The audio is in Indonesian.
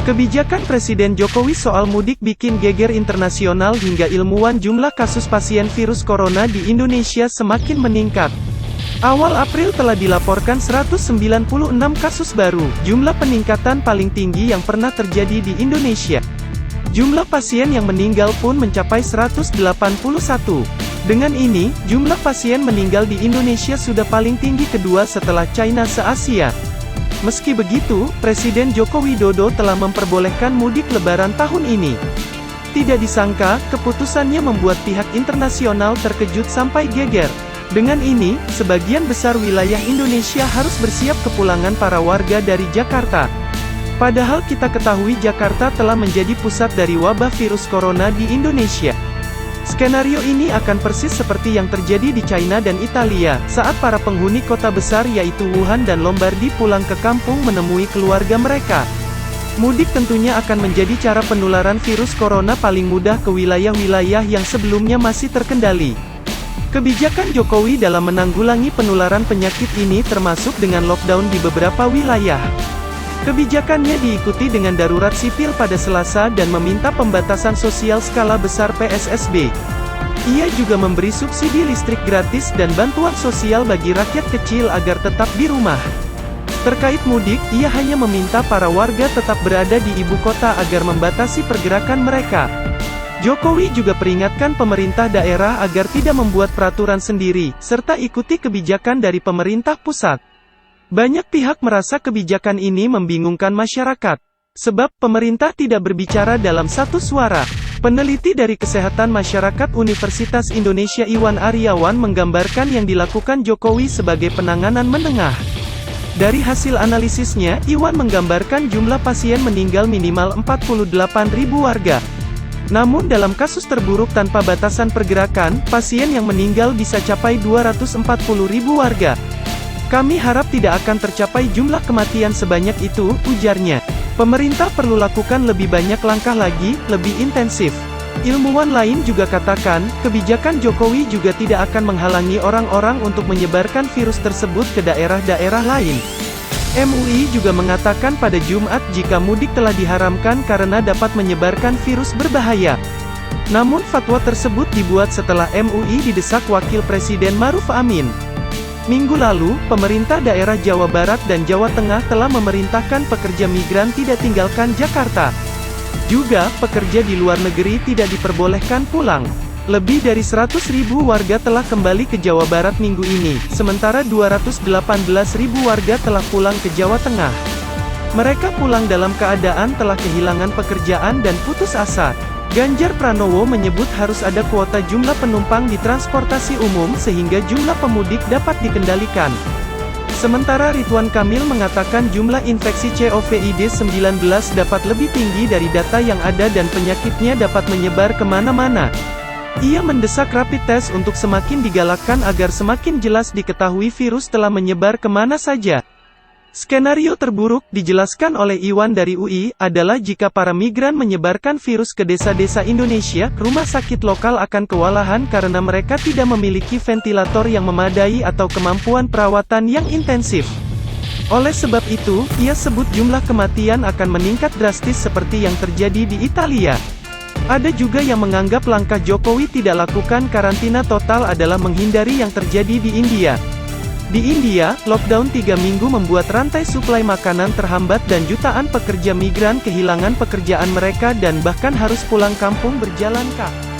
Kebijakan Presiden Jokowi soal mudik bikin geger internasional hingga ilmuwan jumlah kasus pasien virus corona di Indonesia semakin meningkat. Awal April telah dilaporkan 196 kasus baru, jumlah peningkatan paling tinggi yang pernah terjadi di Indonesia. Jumlah pasien yang meninggal pun mencapai 181. Dengan ini, jumlah pasien meninggal di Indonesia sudah paling tinggi kedua setelah China se-Asia. Meski begitu, Presiden Joko Widodo telah memperbolehkan mudik Lebaran tahun ini. Tidak disangka, keputusannya membuat pihak internasional terkejut sampai geger. Dengan ini, sebagian besar wilayah Indonesia harus bersiap kepulangan para warga dari Jakarta. Padahal kita ketahui Jakarta telah menjadi pusat dari wabah virus corona di Indonesia. Skenario ini akan persis seperti yang terjadi di China dan Italia, saat para penghuni kota besar yaitu Wuhan dan Lombardi pulang ke kampung menemui keluarga mereka. Mudik tentunya akan menjadi cara penularan virus corona paling mudah ke wilayah-wilayah yang sebelumnya masih terkendali. Kebijakan Jokowi dalam menanggulangi penularan penyakit ini termasuk dengan lockdown di beberapa wilayah. Kebijakannya diikuti dengan darurat sipil pada Selasa dan meminta pembatasan sosial skala besar PSSB. Ia juga memberi subsidi listrik gratis dan bantuan sosial bagi rakyat kecil agar tetap di rumah. Terkait mudik, ia hanya meminta para warga tetap berada di ibu kota agar membatasi pergerakan mereka. Jokowi juga peringatkan pemerintah daerah agar tidak membuat peraturan sendiri, serta ikuti kebijakan dari pemerintah pusat. Banyak pihak merasa kebijakan ini membingungkan masyarakat, sebab pemerintah tidak berbicara dalam satu suara. Peneliti dari Kesehatan Masyarakat Universitas Indonesia Iwan Aryawan menggambarkan yang dilakukan Jokowi sebagai penanganan menengah. Dari hasil analisisnya, Iwan menggambarkan jumlah pasien meninggal minimal 48.000 warga. Namun dalam kasus terburuk tanpa batasan pergerakan, pasien yang meninggal bisa capai 240.000 warga. Kami harap tidak akan tercapai jumlah kematian sebanyak itu, ujarnya. Pemerintah perlu lakukan lebih banyak langkah lagi, lebih intensif. Ilmuwan lain juga katakan, kebijakan Jokowi juga tidak akan menghalangi orang-orang untuk menyebarkan virus tersebut ke daerah-daerah lain. MUI juga mengatakan pada Jumat jika mudik telah diharamkan karena dapat menyebarkan virus berbahaya. Namun fatwa tersebut dibuat setelah MUI didesak Wakil Presiden Maruf Amin. Minggu lalu, pemerintah daerah Jawa Barat dan Jawa Tengah telah memerintahkan pekerja migran tidak tinggalkan Jakarta. Juga, pekerja di luar negeri tidak diperbolehkan pulang. Lebih dari 100.000 warga telah kembali ke Jawa Barat minggu ini, sementara 218.000 warga telah pulang ke Jawa Tengah. Mereka pulang dalam keadaan telah kehilangan pekerjaan dan putus asa. Ganjar Pranowo menyebut harus ada kuota jumlah penumpang di transportasi umum sehingga jumlah pemudik dapat dikendalikan. Sementara Ridwan Kamil mengatakan jumlah infeksi COVID-19 dapat lebih tinggi dari data yang ada dan penyakitnya dapat menyebar kemana-mana. Ia mendesak rapid test untuk semakin digalakkan agar semakin jelas diketahui virus telah menyebar kemana saja. Skenario terburuk, dijelaskan oleh Iwan dari UI, adalah jika para migran menyebarkan virus ke desa-desa Indonesia, rumah sakit lokal akan kewalahan karena mereka tidak memiliki ventilator yang memadai atau kemampuan perawatan yang intensif. Oleh sebab itu, ia sebut jumlah kematian akan meningkat drastis seperti yang terjadi di Italia. Ada juga yang menganggap langkah Jokowi tidak lakukan karantina total adalah menghindari yang terjadi di India. Di India, lockdown 3 minggu membuat rantai suplai makanan terhambat dan jutaan pekerja migran kehilangan pekerjaan mereka dan bahkan harus pulang kampung berjalan kaki.